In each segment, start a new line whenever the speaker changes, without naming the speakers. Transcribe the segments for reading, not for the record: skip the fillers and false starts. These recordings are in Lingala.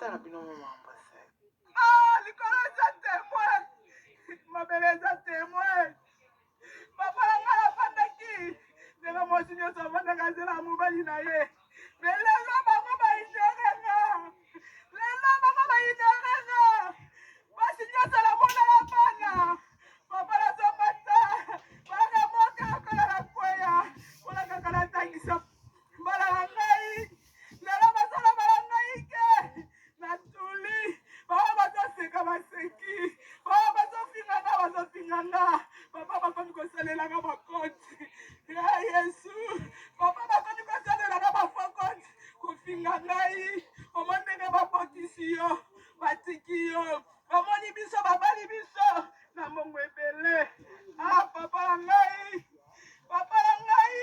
tala bino mambo se.
Likolo za témoin. Mabele za témoin. Papa langa la pandaki. Nega mosi nyoso vandaka zela mobali na ye. Mais lelo bango baignorenga. Lelo bango baignorenga. Basi nyoso la mona la bana. Papa la zomata. Bana moka kola la kweya. Kola kakala tangisa. Bala la ngai. Lelo basala bala ngai ke. Natuli. Baba bazoseka baseki. Baba bazofinganga bazofinganga. Papa bakomi kosalelanga bakoti. Ya Yesu. Papa bakomi kosalelanga bafokoti. Kofinga ngai. Omo ndenge babotisi yo. Batiki yo. Omoni biso babali biso. Na mongo ebele. Papa la ngai. Papa la ngai.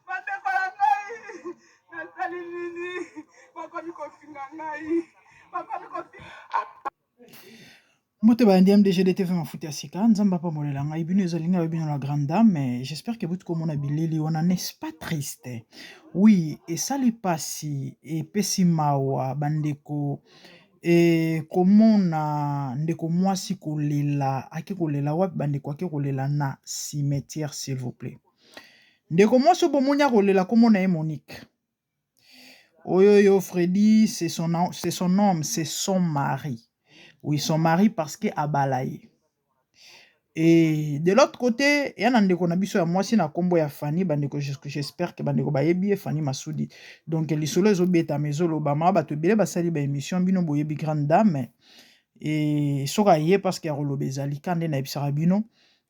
Bandeko la ngai. Nasali nini. Bakomi kofinga ngai. Bakomi kofinga.
Mote ba ndiam DG TV mafuti ya sika nzamba pa molela ngai bino ezalinga bino la grande dame mais j'espère que vous comme on a bileli on n'est pas triste. Oui, et sali pasi et pesi mawa bandeko e komona ndeko mwasi kolela ake kolela wapi bandeko ake kolela na cimetière s'il vous plaît. Ndeko mwasi bomonya kolela komona e Monique. Oyo Freddy c'est son homme, c'est son mari. Oui, son mari parce que abalaye. Et de l'autre côté, il y a un ndeko na biso ya mwasi na kombo ya Fanny bandeko j'espère que bandeko bayebi Fanny Masudi. Donc les solo ezobeta mezolo ba ma ba to bele ba sali ba émission bino boyebi grande dame et soka ye parce que roloba ezali kande na ebisara bino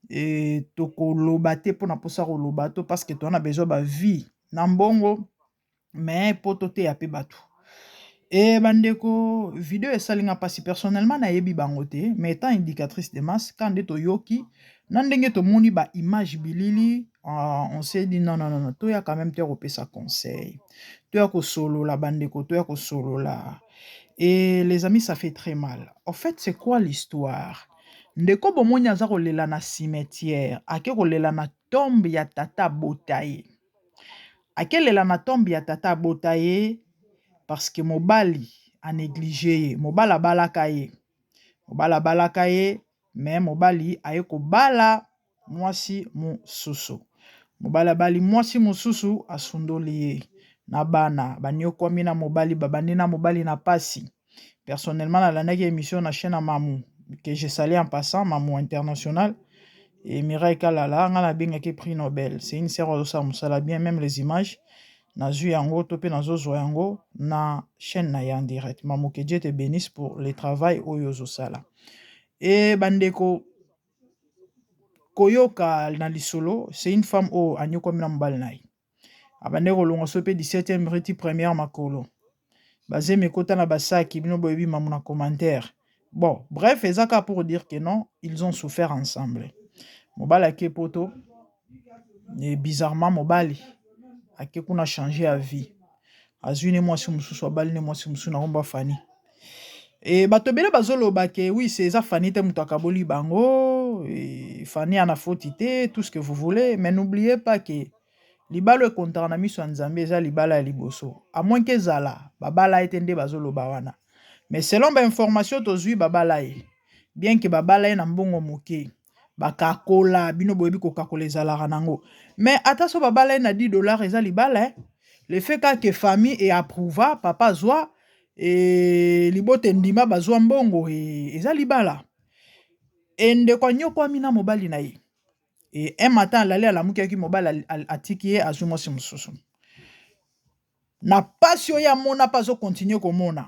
et tokoloba te pona posa roloba to parce que tona besoin ba vie na mbongo mais poto te ya pe bato. Et bandeko vidéo esalinga pasi personnellement na yebi bangote mais étant indicatrice de masse quand de toyoki nandenge to moni ba image bilili on s'est dit non to ya quand même te repesa conseil to ya ko solo la bandeko to ya ko solo la et les amis ça fait très mal. En fait c'est quoi l'histoire? Ndeko bomoni aza kolela na cimetière ake kolela na tombe ya tata botaye ake lela na tombe ya tata botaye parce que mobali a négligé mobala balaka ye mais mobali aye ko bala mwasi mususu mobala bali mwasi mususu asundoli ye na bana banyokwami na mobali babandi na mobali na pasi. Personnellement nalandaki émission na chaîne à Mamou que je salue en passant Mamou International et Mireille Kalala nga na bengaki prix Nobel. C'est une sœur osa musala bien même les images nazu yango to pe nazo yango na chaîne na ya en direct. Mamou que Dieu te bénisse pour le travail oyo sala. Et bandeko koyoka na lisolo c'est une femme o anyoko mina mbali nai. Abandeko longo so pe 17e riti première makolo. Bazé mekota na basaki bino boyebi mamu na commentaire. Bon, bref, ezaka pour dire que non, ils ont souffert ensemble. Mobali ake poto et bizarrement mobali ake kuna changer à vie. Azui ne mwasi mususu abali ne mwasi mususu na omba Fanny. Et bato bele bazolo bake oui c'est ça Fanny te muto akaboli bango et Fanny ana faute te tout ce que vous voulez mais n'oubliez pas que libalo e kontra na miso nzambe eza libala ya liboso à moins que zala babala etende bazolo bawana mais selon ba information tozui babala e bien que babala e na mbongo moke bakakola bino boyebi kokakola ezalaka nango mais ataso babala e na $10 eza libala le fait que famille et approuva papa zwa et libote ndima bazwa mbongo et eza libala et ndeko nyoko amina mobali na ye et un matin alali alamuki aki mobali atiki ye azwi mwasi mususu na pasi oyo amona pa azo continue komona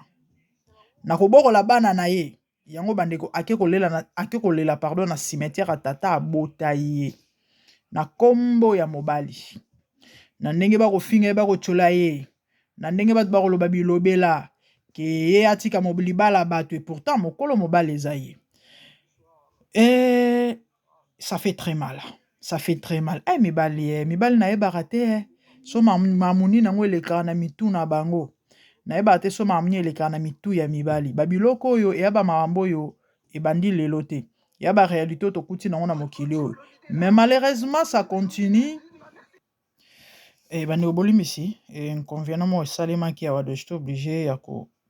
na kobokola bana na ye yango bandeko ake kolela pardon na cimetière ya tata abota ye na kombo ya mobali na ndenge bakofinga ye bakotyola ye na ndenge bato bakoloba bilobela ke ye atika libala bato et pourtant mokolo mobali eza ye et ça fait très mal. Ça fait très mal. Eh mibali na yebaka te so mamuni nango elekaka na mitu na bango na yebaka te so mamuni elekaka na mitu ya mibali babiloko oyo eya bamakambo oyo ebandi lelo te eya baréalité tokuti nango na mokili oyo mais malheureusement ça continue. Et bandeko bolimisi inconvénient mo esalemaki awa de j'étais obligé ya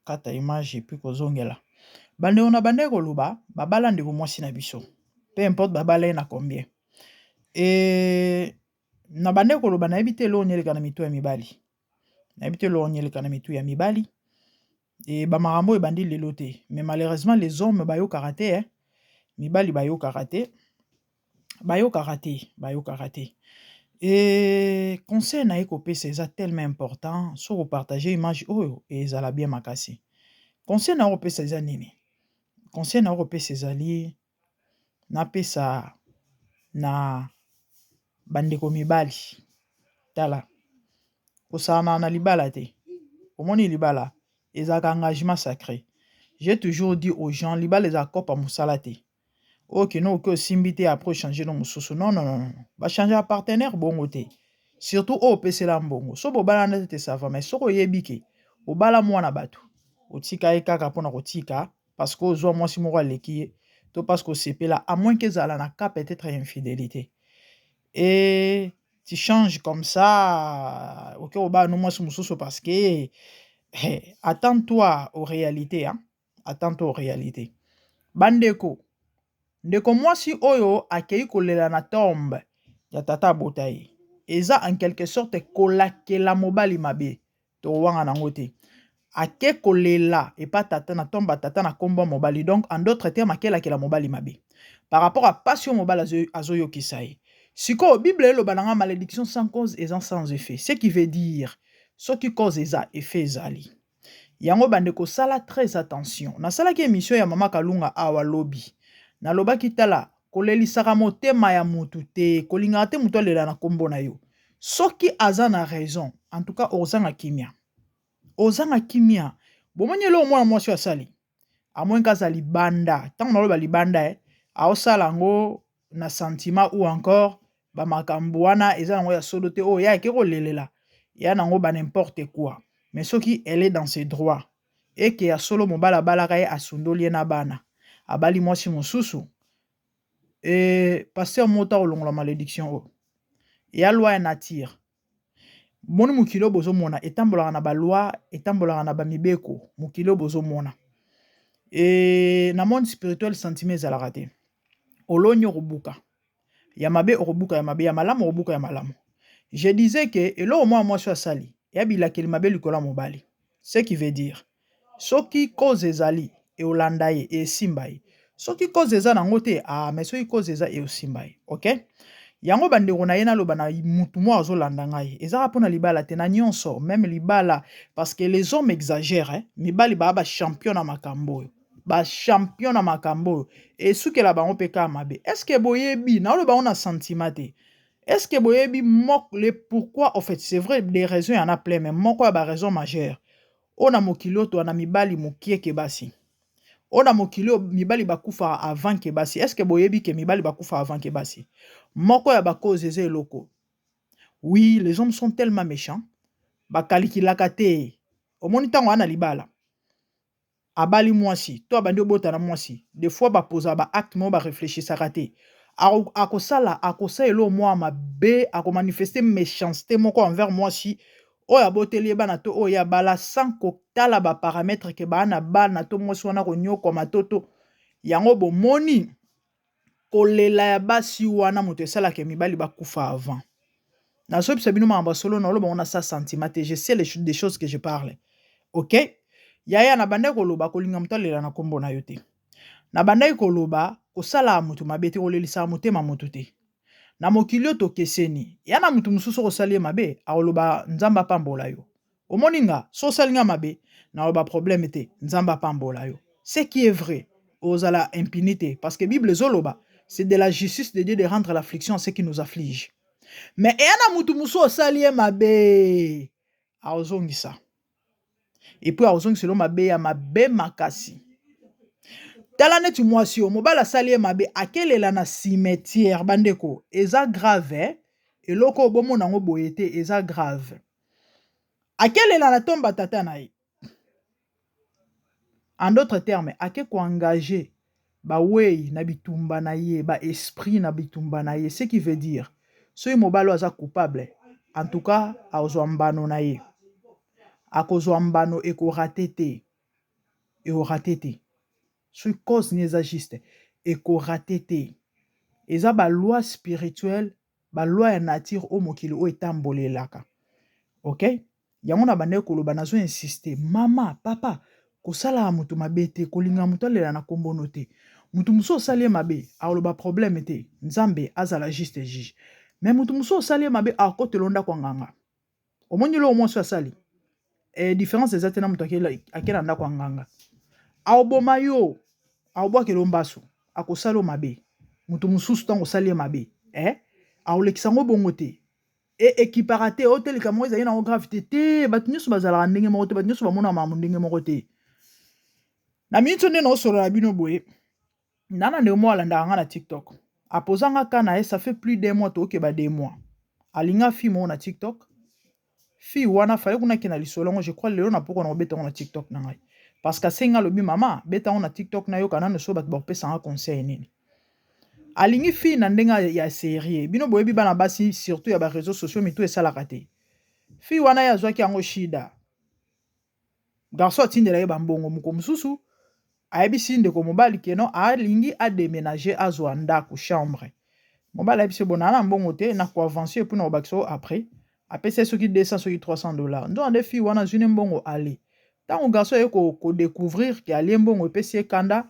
kata image epuis kozongela. Bandeko na bandeko koloba babala ndeko mwasi na biso. Peu importe babala ye na combien. Na bandeko koloba nayebi te lo nyeleka na mitu ya mibali. Nayebi te lo nyeleka na mitu ya mibali. Bamakambo ebandi lelo te. Mais malheureusement les hommes bayo karaté mibali bayo karaté. Bayo karaté. Conseil na ekopesa eza tellement important so ko partager image oyo ezala bien makasi. Conseil na ekopesa eza nini? Conseil na ekopesa ezali na pesa na bandeko mibali. Tala. Kosana na libala te. Omoni libala ezaka engagement sacré. J'ai toujours dit aux gens libala ezaka kopa musala te. Ok, non, que simbité après changer dans mon sous. Non. Va changer un partenaire bongo te. Surtout au PC la bongo. So bo bala te sava mais soko yebike. O bala mwana batu. O tika kaka pona ko tika parce que zo moi si mo leki to parce que c'est là à moins que zala na cas peut-être infidélité. Et tu changes comme ça. OK, o bala no moi si mususu parce que attends-toi aux réalités hein. Attends-toi aux réalités. Bandeko ndeko mwasi oyo akei kolela na tombe ya tata botaye. Eza en quelque sorte kolakela mobali mabe. To wanga nango te. Ake kolela et pas tata na tombe tata na kombo mobali. Donc en d'autres termes akelakela mobali mabe. Par rapport à passion mobali azoyo kisaye. Siko Bible eloba nanga malédiction sans cause et sans effet. Ce qui veut dire ce qui cause eza effet ezali. Yango bandeko sala très attention. Na sala ki émission ya mama Kalunga awa lobby. Na loba kitala kolelisaka motema ya mutu te kolinga te mutu alela na kombo na yo. Soki aza na raison, en tout cas ozanga kimia. Ozanga kimia. Bomoni lo mwana mwasi asali. Amwen kaza libanda. Tango na loba libanda aosala ngo na sentiment ou encore ba makambo wana eza nango ya solo te o ya ke kolelela. Ya nango ba n'importe quoi. Mais soki elle est dans ses droits et que ya solo mobala balaka ye asundoli na bana. Abali mwasi mosusu. Pasteur mota olongola malédiction o. Ya loi ya nature. Moni mukilo bozo mona etambolaka na ba loi, etambolaka na ba mibeko, mukilo bozo mona. Na monde spirituel sentiment ezalaka te. Olonyo robuka. Ya mabe robuka ya mabe, ya malamu robuka ya malamu. Je disais que elo moi mwasi asali, ya bilakeli mabe likola mobali. Ce qui veut dire soki cause ezali e olanda ye e simba ye. Soki cause eza nango te mais soki cause eza e osimba ye. OK? Yango bandeko na ye na loba na mutu mo azolanda ngai. Ezaka pona libala te na nyonso, même libala parce que les hommes exagèrent hein. Mibali ba champion na makambo. Ba champion na makambo et soukela bango peka mabe. Est-ce que boyebi na loba on a sentiment te? Est-ce que boyebi le pourquoi en fait c'est vrai des raisons il y en a plein mais moko ba raison majeure. Ona mokilo to na mibali mokie ke basi. Ona mokilo mibali bakufa avant ke basi. Est-ce que boyebi ke mibali bakufa avant ke basi? Moko ya bakoze eze eloko. Oui, les hommes sont tellement méchants. Bakalikilaka te. Omoni tango ana libala. Abali mwasi, to abandi obota na mwasi. Des fois bapoza ba acte mo ba réfléchissaka te. Akosala elo mwa mabe, ako manifester méchanceté moko envers mwasi. Oya boteli bana to oya bala sans kotala ba paramètres ke bana bana to mwasi wana ko nyoko matoto. Yango bomoni kolela ya basi wana moto esala ke mibali bakufa avant. Na so pisa bino mamba solo na loba on a ça sentiment te. Je sais des choses que je parle. OK? Yaya na banda koloba kolinga mutalela na kombo na yote. Na banda koloba kosala mutu mabete kolelisa motema mutu te. Na mokilio to keseni. Yana mutu mususu kosali mabe akoloba nzamba pambola yo. Omoninga so salinga mabe na loba problème te nzamba pambola yo. Ce qui est vrai ozala impunité parce que Bible zoloba c'est de la justice de Dieu de rendre l'affliction à ceux qui nous affligent. Mais yana mutu mususu osali mabe aozongisa. Et puis aozongi selon mabe ya mabe makasi. Tala neti mwasi o mobala sali mabe akelela na cimetière bandeko eza grave eloko bomo nango boyete eza grave. Akelela na tomba tata na ye. En d'autres termes, ake ko engager ba wei na bitumba na ye, ba esprit na bitumba na ye, ce qui veut dire soki mobalo aza coupable, en tout cas aozwa mbano na ye. Akozwa mbano eko raté te. et au raté. Sur cause n'est juste et qu'au raté. Et ça, ba loi spirituelle, ba loi nature au mokili o etambole laka. Ok? Yango na bande koloba nazo insister. Mama, papa, kosala mutu mabe te, kolinga mutu alela na kombono te. Mutu muso osali mabe, aloba problème te. Nzambe azala juste juge. Mais mutu muso osali mabe akotelo ndako nganga. Omoni lo omo so asali. Différence ezate na mutu akela ndako nganga. Aoboma yo, aobwake lo mbasu, akosala mabe. Mutu mususu tango osali mabe, aolekisa ngo bongo te. Et équiparate hôtel kamo ezali na gravité te, bato nyonso bazalaka ndenge moko te, bato nyonso bamona mamu ndenge moko te. Na minute nde na osolo na bino boye, nana nde mo alandaka nga na TikTok. Apozanga ka na ye, ça fait plus d'un mois to okeba 2 mois. Alinga fi mo na TikTok. Fi wana fallait kuna kena lisolo, je crois lelo na poko na obeta na TikTok na ngai. Parce que senga lobi mama, beta na TikTok na yo kana no so bato ba pesa nga conseil nini. Alingi fi na ndenga ya série bino boyebi bana basi surtout ya ba réseaux sociaux mitu esalaka te. Fi wana ya zwaki yango shida. Garçon atindela ye bambongo muko mususu ayebisi ndeko mobali keno alingi adéménager azwa ndako chambre. Mobali ayebisi bonana mbongo te na ko avancer pour na obakso après apesa soki 200 soki $300. Ndo ande fi wana zune mbongo ali. Tango garçon ye ko découvrir ki ali mbongo epesi kanda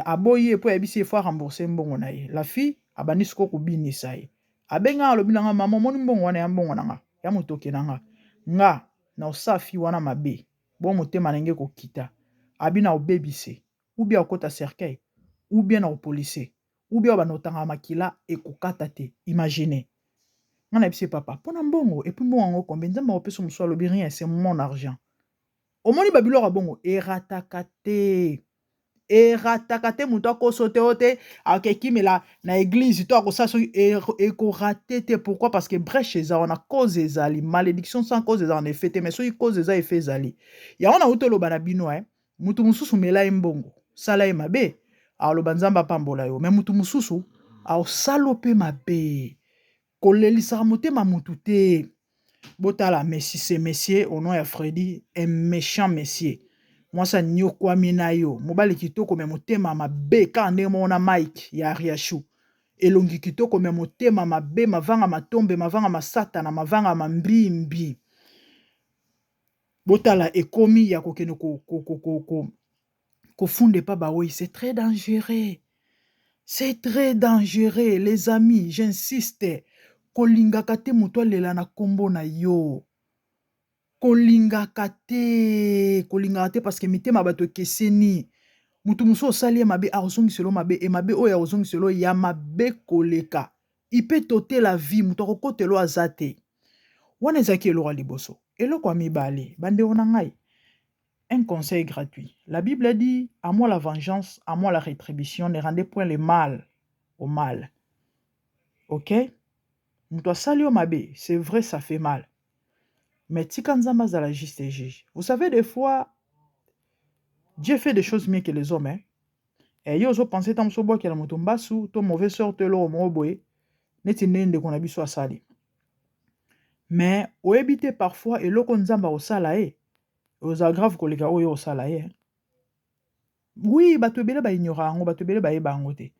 aboyi po yebisi faut rembourser mbongo na ye. La fille abandi siko kubinisa ye. Abenga alobi nanga mama moni mbongo wana ya mbongo nanga ya motoke nanga. Nga na osafi wana mabe. Bon motema nenge ko kita. Abi na obebise. Ou bien okota cercueil. Ou bien na opolice. Ou bien banotanga makila ekokata te. Imaginez. Nga na yebisi papa. Pona mbongo. Et puis mbongo combien nzamba opeso muso alobi rien. C'est mon argent. Omoni babilora bongo. Eratakate. Eratakate mutu akosote ote akekimela na église to akosa so raté te. Pourquoi? Parce que brèche eza wana cause ezali, malédiction sans cause eza en effet te, mais soki cause eza effet ezali. Ya wana utoloba na bino mutu mususu mela mbongo sala ye mabe aloba nzamba pambola yo, mais mutu mususu aosalope mabe kolelisa motema mutu te. Botala Messi c'est messier au nom ya Freddy, un méchant messier. Moi ça nyokwami na yo mobali kitoko me motema mabe ka nde mona Mike ya Riachu elongi kitoko me motema mabe mavanga matombe mavanga masata na mavanga mambimbi. Botala ekomi ya kokeno ko funde pa ba oui, c'est très dangereux. C'est très dangereux les amis, j'insiste. Kolingaka te mutu alela na kombo na yo. Kolingaka te parce que mitema bato keseni. Mutu muso osali mabe arozongi selo mabe e mabe oya ozongi selo ya mabe koleka. Ipe tote la vie mutu akokotelo azate. Wana ezaki eloko liboso. Eloko amibale bande ona ngai. Un conseil gratuit. La Bible a dit à moi la vengeance, à moi la rétribution, ne rendez point le mal au mal. OK? Mutu asali yo mabe, c'est vrai ça fait mal. Mais tika nzamba za la juste juge. Vous savez des fois Dieu fait des choses mieux que les hommes. Et yo zo penser tam so bois que la moto mbasu, to mauvais sorte lo mo boye, neti nende qu'on a biso asali. Mais o ebité parfois eloko nzamba osala aux aggrave koleka oyo osala oui, bato ebele ba ignora ngo, bato ebele ba yeba ngo te.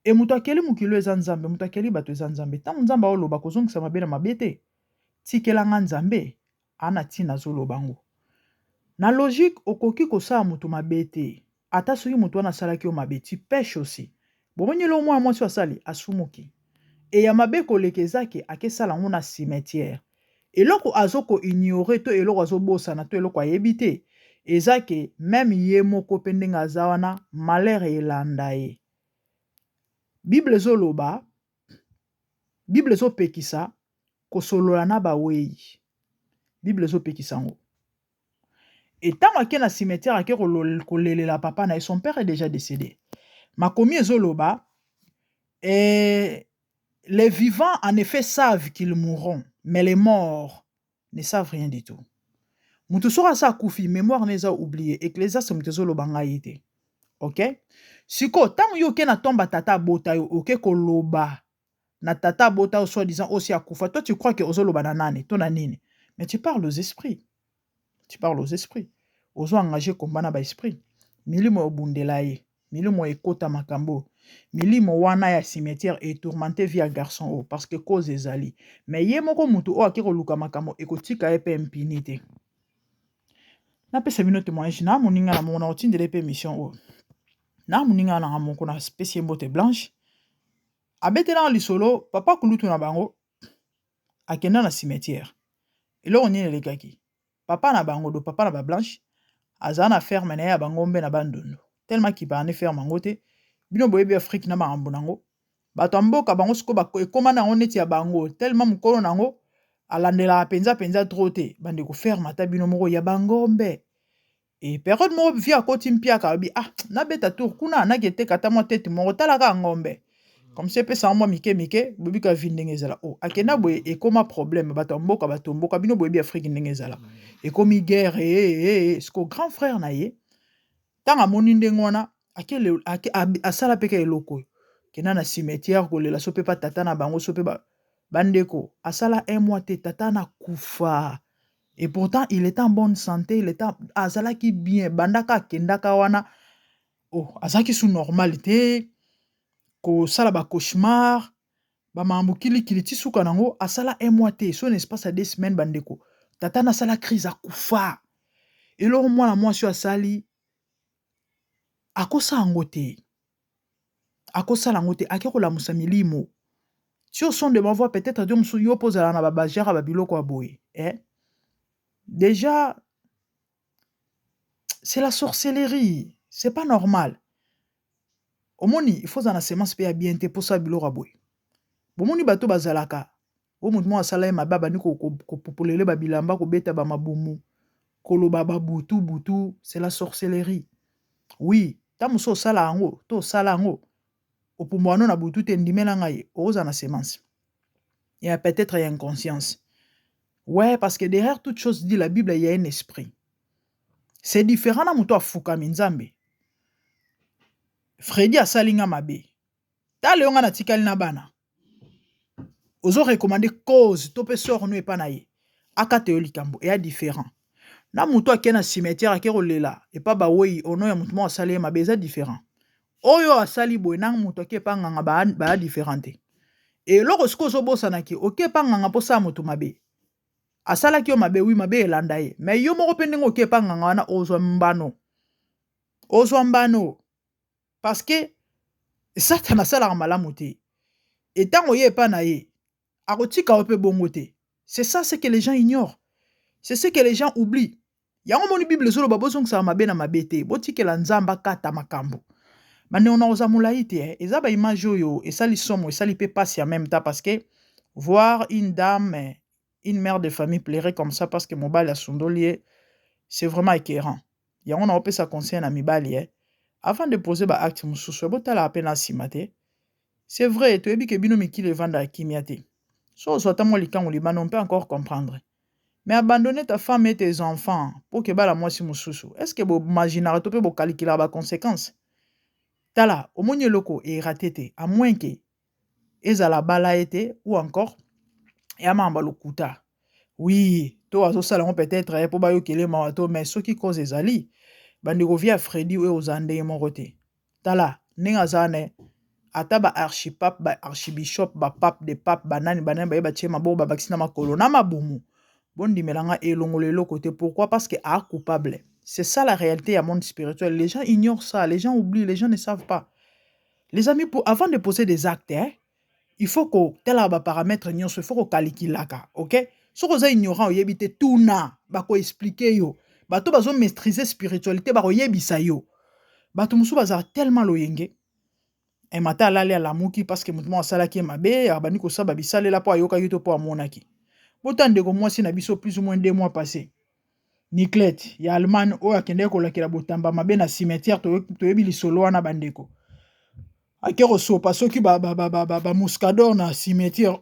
Et muto akeli mukilo eza nzambe, muto akeli bato eza nzambe. Tango nzamba oloba kozongisa mabe na mabe te, tikelanga nzambe ana tina zoloba ngo. Na logique okoki kosala mutu mabe te. Ata soki mutu wana asalaki yo mabe, tu pêches aussi. Bomoni lo mwa mwasi asali asumuki. E ya mabe koleka ezake akesala ngo na cimetière. Eloko azoko ignorer to eloko azobosana to eloko ayebi te. Ezake même ye moko pe ndenge aza wana malheur elanda ye. Bible ezoloba, Bible ezopekisa kosolola na bawei. Bible ezopekisa ngo. Et tant qu'il y a un cimetière qui est la papa, son père est déjà décédé. Makomi ezoloba, et les vivants en effet savent qu'ils mourront, mais les morts ne savent rien du tout. Mutu sora sa koufi, mémoire neza oublié, Ecclésiaste mutezoloba ngaïté. Ok? Siko, tant yo ke na tomba tata bota yo, ok koloba, na tata bota yo soit disant aussi à koufa, toi tu crois que ozoloba na nani, ton nanini. Mais tu parles aux esprits. Tu parles aux esprits. ozo engagé combat na ba esprit milimo obundela ye milimo ekota makambo milimo wana ya cimetière etourmenté via garçon parce que cause ezali mais ye moko mutu o akiko luka makambo ekotika ye pe impunité na pesa bino témoignage na moninga na mona otindele pe mission o na moninga na moko na spécial mbote blanche abetela lisolo papa kulutu na bango akenda na cimetière eloko nini elekaki papa na bango do papa na ba blanche aza na ferme na ye ya bangombe na bandundu tellement ki bane ferme yango te bino boyebi Afrique na makambo nango bato ya mboka bango siko ekoma nango neti ya bango tellement mokolo nango alandelaka penza trop te bandeko ferme ata bino moko ya bangombe e période moko vi akoti mpiaka abi nabeta tour kuna anaki eteka ata mwa tete moko talaka ngombe comme ça epesaka mwa mike bobika vi ndenge ezala akenda boye ekoma problème bato ya mboka bato mboka bino boyebi Afrique ndenge ezala ekomi guerre siko grand frère na ye ntango amoni ndenge wana asala peka eloko oyo kenda na cimetière kolela so mpe pa tata na bango so mpe bandeko asala un mois te tata na kufa et pourtant il était en bonne santé azalaki bien bandaka akendaka wana azalaki sous normalité kosala ba cauchemar bamakambo kilikili ti suka nango asala un mois te so espace ya 2 semaines bandeko tata nasala crise akufa eloko mwana mwasi oyo asali akosala yango te ake kolamusa milimo si au son de ma voix peut-être yo mosusu yo mpo ozala na babagere babiloko ya boye déjà c'est la sorcellerie c'est pas normal omoni il faut ozala na semence mpe ya bien te mpo osala biloko ya boye bomoni bato bazalaka o motu moko asala ye mabe abandi kopopolele babilamba kobeta bamabumu koloba babutu c'est la sorcellerie oui ta mosu osala yango to osala yango opumbwa no na butu te ndimela ngai okozala na semence et peut-être il y a inconscience ouais parce que derrière toute chose dit la Bible il y a un esprit c'est différent na moto afukami nzambe Freddy asali nga mabe tala yo nga natikali na bana ozo recommander cause to pe sort no epa na ye akate yo likambo eya différent na moto ake na cimetière ake kolela epa bawei ono ya moto moko asali ye mabe eza différent oyo asali boye na moto ake epa nganga baya différent te eloko sikoyo ozobosanaki oke epa nganga mpo sala moto mabe asalaki yo mabe wi mabe elanda ye mais yo moko mpe ndenge oke epa nganga wana ozwa mbano parce que Satan asalaka malamu te etango ye epa na ye akotika yo mpe bongo te c'est ça ce que les gens ignorent c'est ce que les gens oublient yango moni bible ezoloba bozongisaka mabe na mabe te botikela nzambe akata makambo bandeko na koza molai te eza baimage oyo esali somo esali mpe pasi en même temps parce que voir une dame une mère de famille pleurer comme ça parce que mobali asundoli ye c'est vraiment écœurant yango na opesa conseil na mibali avant de poser baacte mosusu botala mpe na nsima te c'est vrai toyebi ke bino mikili evandaka kimia te so ozwa ata mwa likango libanda on peut encore comprendre mais abandonner ta femme et tes enfants pour que bala mwasi mosusu est-ce que bomaginaka to mpe bokalikilaka baconséquence tala omoni eloko erate te à moins ke ezala bala ete ou encore eyamamba lokuta oui to azosala yango peut-être mpo bayokele mawa to mais soki cause ezali bandeko via Freddy oyo oza ndenge moko te tala ndenge aza ne ata baarchipape baarchibishop bapape de pape banani baye batie maboko babakisi na makolo na mabumu bondimelanga elongolo eloko te pourquoi parce que coupable c'est ça la réalité ya monde spirituel les gens ignorent ça les gens oublient les gens ne savent pas les amis avant de poser des actes il faut que tela baparamètre nyonso il faut kokalikilaka ok soki oza ignorant oyebi te tuna bakoexplike yo bato bazomaîtriser spiritualité bakoyebisa yo bato mosusu bazala tellement loyenge mata alali alamuki parce que moto moko asalaki ye mabe abandi kosala babisalela mpo ayokaki to mpo amonaki bota ndeko mwasi na biso plus ou moins 2 mois passé Niclette ya Allemagne oyo akendeki kolakela botamba mabe na cimetière toyebi lisolo wana bandeko ake kosopa soki bamuscador na cimetière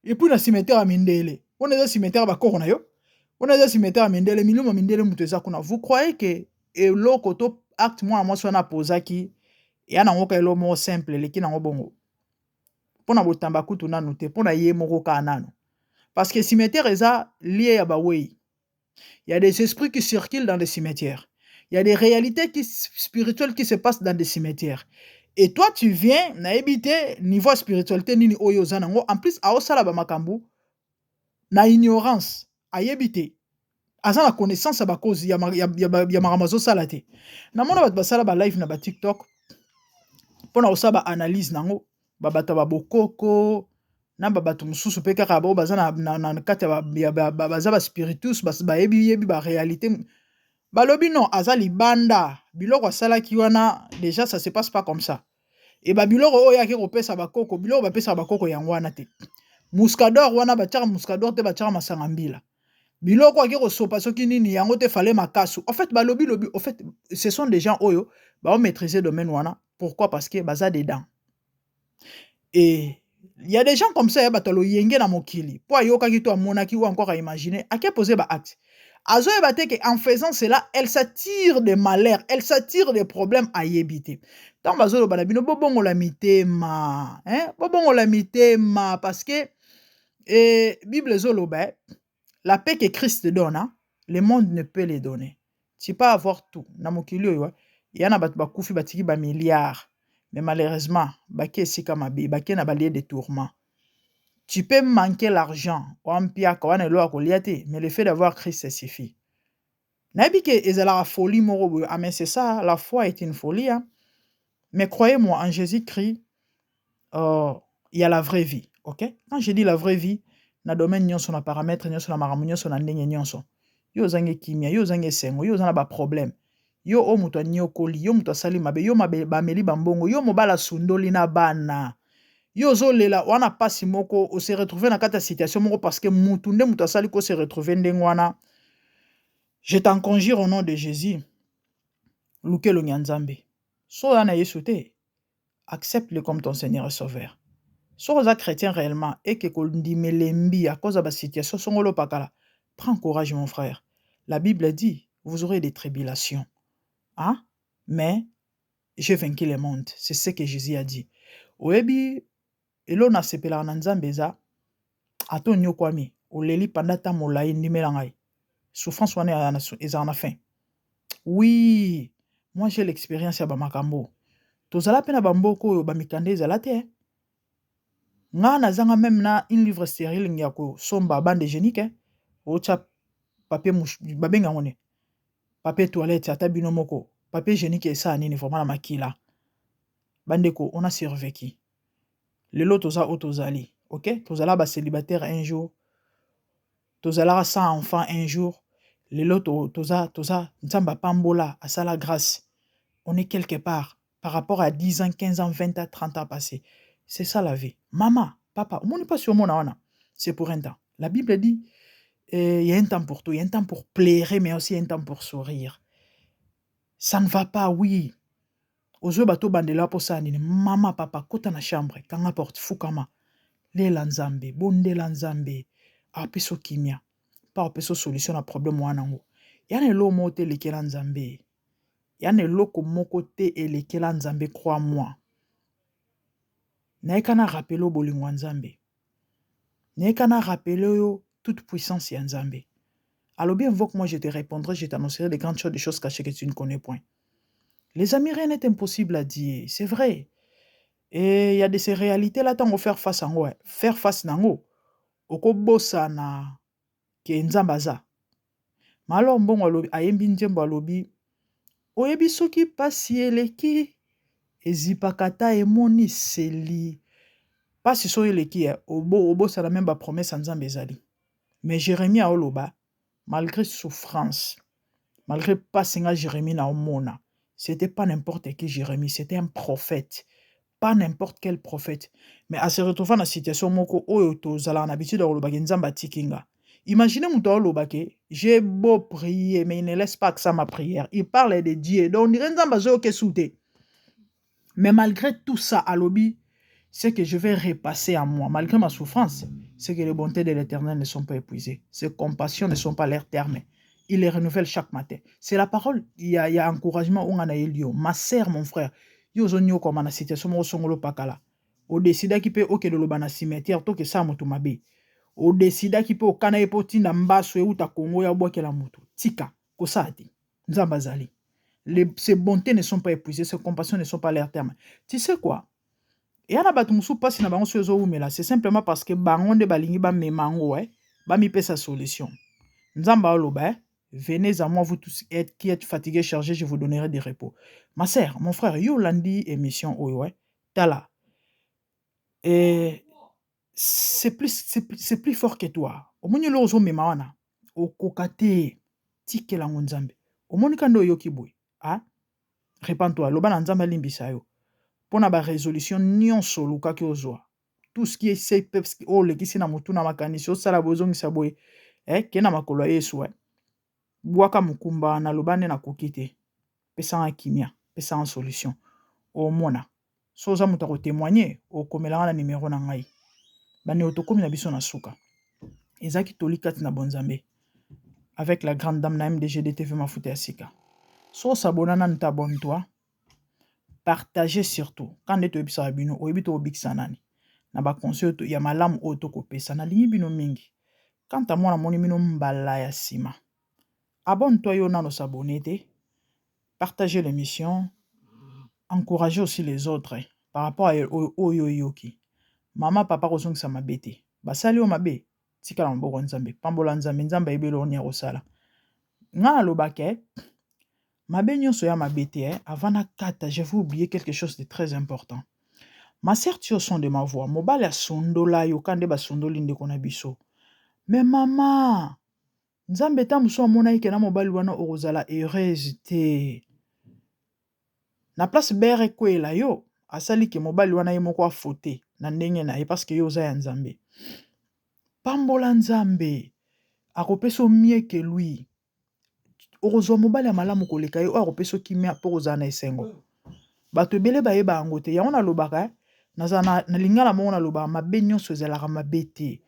epuis na cimetière ya mindele wana eza cimetière ya bakoro na yo wana eza cimetière ya mindele milimo mindele moto eza kuna vous croyez que eloko to acte mwana mwasi wana apozaki eya nango ka eloko moko simple eleki nango bongo mpona botamba kutu nanu te mpona ye moko kaka nanu parce que cimetière eza lie ya bawei Il y a des esprits qui circulent dans les cimetières. Il y a des réalités spirituelles qui se passent dans des cimetières. Et toi, tu viens, na habité niveau spiritualité nini oyo zanango. En plus, a osala ba makambu, na ignorance, a habité. Aza na connaissance à cause ya maramazo salate. Na mona bat basala ba live na ba TikTok. Pona osala ba analyse nango, ba bata ba bokoko, na ba bato mususu pe kaka ba baza na kati ya baza ba spiritus, ba yebi ba réalité. Balobi non, aza libanda, biloko asalaki wana, déjà ça se passe pas comme ça. Et ba biloko oyo yaki kopesa bakoko, biloko bapesa bakoko yango wana te. Muscador wana batiaka muscador te batiaka masanga mbila. Biloko aki kosopa soki nini yango te fallait makasu. En fait, balobi lobi, en fait, ce sont des gens oyo ba maîtriser domaine wana. Pourquoi? Parce que baza dedans. Et il y a des gens comme ça, batalo yenge na mokili. Po ayoka ki to amonaki ou encore à imaginer, à qui poser ba acte. Azo ebate que en faisant cela, elle s'attire des malheurs, elle s'attire des problèmes à yébiter. Tant bazolo banabino bobongo la mitema, hein? Bobongo la mitema parce que Bible zolo ba la paix que Christ donne, hein? Le monde ne peut les donner. Tu peux avoir tout. Na mokili yo, il y en a bat bakufi batiki ba milliards. Mais malheureusement, baki esika mabe, baki na balie de tourments. Tu peux manquer l'argent, mais le fait d'avoir Christ, ça suffit. Nabi que ezala folie moro, mais c'est ça, la foi est une folie. Hein? Mais croyez-moi, en Jésus-Christ, il y a la vraie vie. Ok? Quand je dis la vraie vie, na domaine nyonso na paramètre nyonso na maramu nyonso na ndenge nyonso. Yo zange kimia, yo zange sengo, yo zana ba problème. Yo o muto nyokoli, yo muto sali mabe, yo mabe ba meli bambongo, yo mobala sundoli na bana. Yo zolela wana pasi moko o se retrouver na kata situation moko parce que mutu nde mutu asali ko se retrouver ndenge wana. Je t'en conjure au nom de Jésus. Lukelo nyanzambe. So yana Yesu te. Accepte-le comme ton Seigneur et Sauveur. So oza chrétien réellement et que kondimelembi à cause de la situation songolo pakala. Prends courage mon frère. La Bible dit, vous aurez des tribulations. Hein? Mais j'ai vaincu le monde. C'est ce que Jésus a dit. Oebi elo na sepela na nzambe eza ato nyokwami oleli pandata molai ndimela ngai. Souffrance wana eza na fin. Oui, moi j'ai l'expérience ya bamakambo. Tozala pe na bamboko oyo bamikande ezala te. Nga nazanga même na une livre stérile ya ko somba bande génique. Ocha papier babenga ngone. Papier toilette ata bino moko. Papier génique esa nini vraiment na makila. Bandeko on a survécu. Lelo toza otozali. Ok? Tozala ba célibataire un jour. Tozala sans enfant un jour. Lelo toza nzamba pambola à la grâce. On est quelque part par rapport à 10 ans, 15 ans, 20 ans, 30 ans passés. C'est ça la vie. Maman, papa, on n'est pas sur mon âne. C'est pour un temps. La Bible dit, il y a un temps pour tout. Il y a un temps pour plairer, mais aussi un temps pour sourire. Ça ne va pas, oui. Ozo bato bandela po sa nini. Maman, papa, kota na chambre. Kanga porte fukama. Lela nzambe, bondela nzambe. Apeso kimia. Pas apeso solution na problème wanango. Yana elo mote lekela nzambe. Yana eloko moko te elekela nzambe, crois-moi. Naekana rappelo bolingo nzambe. Naekana rappelo yo toute puissance ya nzambe. Alors bien invoque-moi, je te répondrai, je t'annoncerai des grandes choses, des choses cachées que tu ne connais point. Les amis, rien n'est impossible à dire, c'est vrai. Et il y a de ces réalités là, tant qu'on faire face à moi, faire face nango. Oko bossa na ke nzambaza. Malo mbongo alobi ayembi nzembo alobi oyebi soki pasi eleki ezipakata emoni seli. Pasi so eleki obo ça la même ba promesse nzambe ezali. Mais Jérémie a oloba malgré souffrance, malgré pasi nga Jérémie na omona, c'était pas n'importe qui Jérémie, c'était un prophète. Pas n'importe quel prophète. Mais à se retrouver dans la situation moko oyo tozala na habitude de oloba nzamba tikinga. Imaginez mon olobake, j'ai beau prier, mais il ne laisse pas que ça ma prière. Il parle de Dieu. Donc, on dirait nzamba zo ke soute. Mais malgré tout ça, alobi, c'est que je vais repasser à moi. Malgré ma souffrance, c'est que les bontés de l'Éternel ne sont pas épuisées. Ses compassions ne sont pas leur terme. Il les renouvelle chaque matin. C'est la parole. Il y a encouragement. Ma sœur, mon frère, yo zonyo comme na situation mo songolo pakala. O décida ki pe oke de loba na cimetière to ke sa moto mabe. odesida ki pe okana ye po tinda mbaso euta Congo ya obwakela mutu tika kosala te nzambe azali. Ces bontés ne sont pas épuisées, ces compassions ne sont pas à leur terme. Tu sais quoi? Et yana batu musu pasi na bango sozo umela, c'est simplement parce que bango nde balingi ba memango ba mi pesa solution. Nzamba oloba venez à moi vous tous qui êtes fatigués, chargés, je vous donnerai des repos. Ma sœur, mon frère, yo landi émission oyo tala. Et c'est plus fort que toi. Omoni lo ozo mema wana okokate tikela nzambe. Omoni kando yoki boy. Ah? Répands-toi, loba na nzambe limbisa yo. Pona ba résolution nyonso lukaki ozwa. Tout ce qui est c'est o lekisi na mutu na makanisi o sala bozongisa boy. Kena makolo Yesu bwaka mukumba na lobane na kokite. Pesa kimia, pesa solution. O mona. Soza muta ko témoigner o komelanga na numéro na ngai. Bani otokomi na biso na suka. Ezaki tolikati na bonzambe. Avec la grande dame na MDGDTV Mafuta ya Sika. So sabonana nta bon toi. Partagez surtout. Quand tu es sur bino, ou ebito obikisa nani. Na ba conseil ya malamu oto kopesa na lingi bino mingi. Quand à moi na moni bino mbala ya sima. Abonne-toi yo nano s'abonner te. Partagez l'émission. Encouragez aussi les autres par rapport à oyo yoki. Mama papa kozong sa mabete. Basali o mabe. Tika na mboko nzambe. Pambola nzambe nzambe ebelo onia osala. Nga lobake mabe nyonso ya mabete avant na kata, je vais oublier quelque chose de très important. Ma sœur tio son de ma voix, mobile ya sondola yo kande ba sondoli ndeko na biso. Mais mama, nzambe ta muso amona ike na mobile wana orozala heureuse te. Na place bere kwela yo, asali ke mobile wana ye moko afote na ndenge na ye parce que yo za ya nzambe. Pambola nzambe, akopeso mie ke lui. Orozwa mobile ya malamu koleka yo akopeso kimia po kozala na esengo. Bato ebele bayeba yango te yango nalobaka na lingala mongo nalobaka mabe nyonso ezalaka mabe te.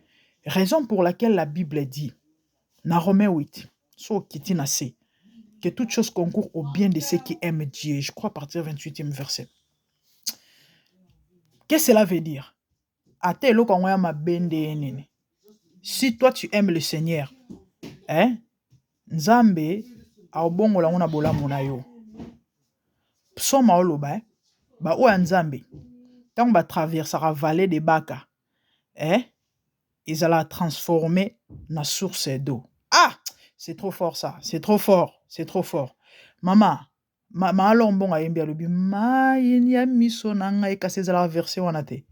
Raison pour laquelle la Bible dit na Romains 8 so kiti na se que toute chose concourt au bien de ceux qui aiment Dieu. Je crois à partir du 28e verset. Qu'est-ce que cela veut dire? Ate eloko yango ya mabe nde nene. Si toi tu aimes le Seigneur, Nzambe aobongola ngo na bolamu na yo. Psaume oloba ba o ya Nzambe tant ba traverser la vallée de Baka ils allaient transformer na source d'eau. Ah, c'est trop fort ça, c'est trop fort, c'est trop fort. Mama alombonga yembi alobi mai ya miso na ngai kasi ezala verset wana te.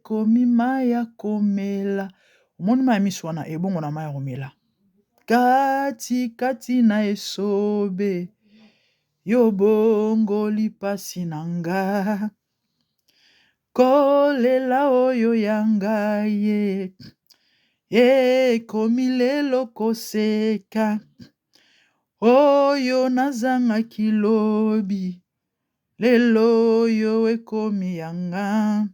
Komi mai ya komela. Omoni mai ya miso wana ebongo na mai ya komela. Kati na esobe yo bongo lipasi na nga. Kolela oyo ya ngai komi lelo koseka. Oyo nazangaki lobi lelo oyo ekomi yanga.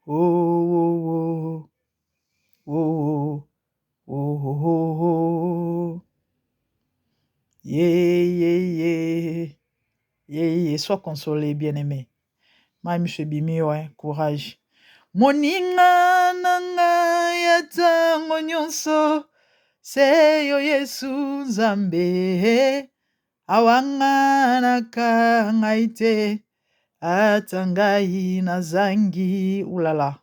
Oh, oh, oh, oh, oh, oh, oh. Yeah, sois consolé, bien-aimé. Monsieur Bimio, courage. Moninga nanga ya tango nyonso seyo Yesu Nzambe awanga naka te atangai nazangi ulala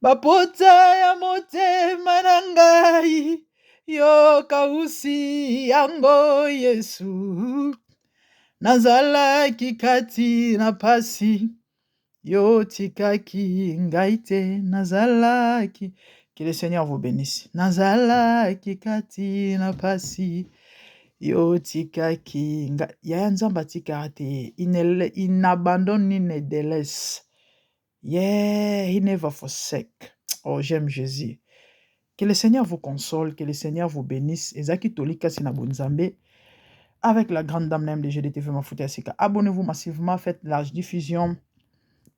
bapota ya motema na ngai yo kausi yango Yesu nazalaki kati na pasi yo tikaki ngai te nazalaki. Que le Seigneur vous bénisse. Nazalaki kati na pasi yo tikaki ngai. Ya nzamba tika te. Il n'abandonne ni ne délaisse. Yeah, he never forsake. Oh, j'aime Jésus. Que le Seigneur vous console, que le Seigneur vous bénisse. Ezaki tolika sina bonzambe. Avec la grande dame de GDTV Mafuta ya Sika. Abonnez-vous massivement, faites large diffusion.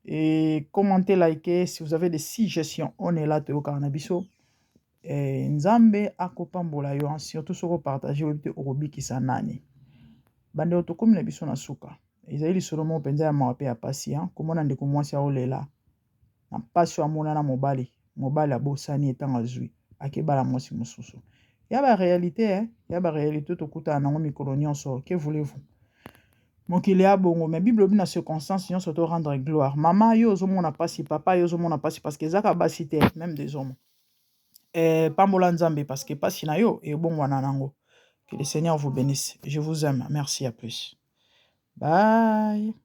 Et commentez, likez. Si vous avez des suggestions, on est là, Théo Karnabiso. Et Nzambe akopambola yo, surtout sur partager ou orobi kisanani. Bande otokomi na biso na suka. Ezali solomo penza ya mawape ya pasi, komona ndeko mwasi aolela. na mpasi amonana mobali abosani etanga azwi akebala mwasi mosusu ya baréalité tokutana nango mikolo nyonso que voulez-vous mokili ya bongo mais bible obi na circonstance nyonso to rendre gloire mama yo ozomona pasi papa yo ozomona pasi parce que ezaka basi te même des hommes pambola nzambe parce que pasi na yo ebongwana nango. Que le Seigneur vous bénisse. Je vous aime. Merci, à plus. Bye.